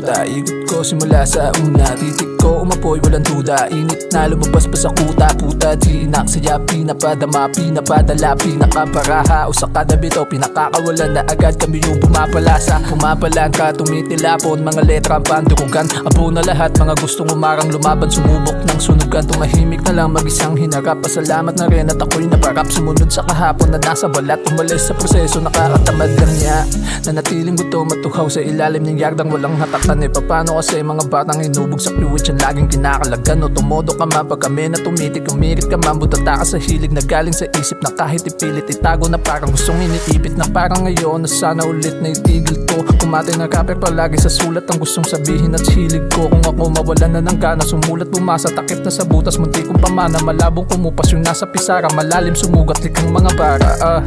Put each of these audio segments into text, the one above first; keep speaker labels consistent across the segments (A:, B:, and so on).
A: duda. Ikot ko simula sa una, titik ko umapoy walang duda. Init na lumabas pa sa kuta, puta di inaksaya. Pinapadama, pinapadala, pinakabaraha. O sa kada bito, pinakakawalan na agad kami yung pumapalasa. Pumapalan ka, tumitilapon, mga letra ang pandurugan. Abo na lahat, mga gustong umarang lumaban, sumubok ng sunugan. Tumahimik na lang mag-isang hinarap. Pasalamat na rin at ako'y naparap. Sumunod sa kahapon na nasa balat, umalis sa proseso, nakakatamad lang niya. Nanatiling gusto matuhaw sa ilalim ng yardang walang hatakan. Paano kasi mga batang inubog sa fluid yan laging kinakalagan. O tumodo ka man pag kami na tumitik, umirit ka man, butata ka sa hilig na galing sa isip na kahit ipilit itago na parang gustong inipipit. Na parang ngayon na sana ulit na itigil ko. Kumatay na rapper palagi sa sulat ang gustong sabihin at hilig ko. Kung ako mawalan na ng gana, sumulat bumasa, takip na sa butas, munti kong pamana. Malabong kumupas yung nasa pisara, malalim sumugat likang mga bara.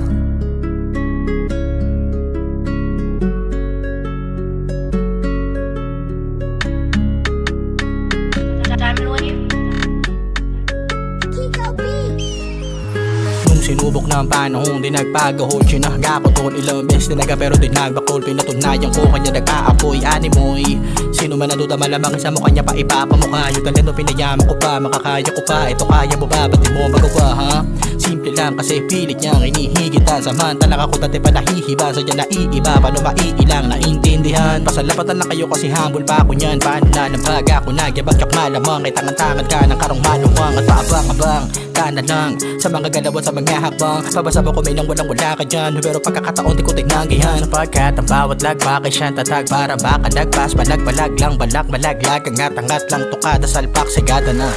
B: Sinubok na ang panahon, di nagpagahol. Sinahga ko tol, ilang beses na pero di nagbakol. Pinatunayan ko kanya nag-aapoy, animoy. Sino man naduda malamang sa mukha niya pa ipapamukha. Yung talento pinayaman ko pa, makakaya ko pa. Ito kaya mo ba, ba't di mo magawa ha? Simple lang kasi pilit niyang hinihigitan. Samantalang ako dati pa nahihiba, sadya naiiba. Paano maiilang naintindihan? Pasalapatan lang kayo kasi humble pa ako niyan. Paano na ng baga ko nagyabagyak malamang. Kay tangan-tangan ka ng karong maluwang at paabang-abang ka na lang sa mga galawan, sa mga hakbang. Pabasa mo kumin nang walang-wala ka dyan, pero pagkakataon di ko tinanggihan. Sapagkat ang bawat lagpak ay siyang tatag para baka nagpas, balag-balag lang, balag-malaglag. Angat-angat lang tukada, salpak, sigada na.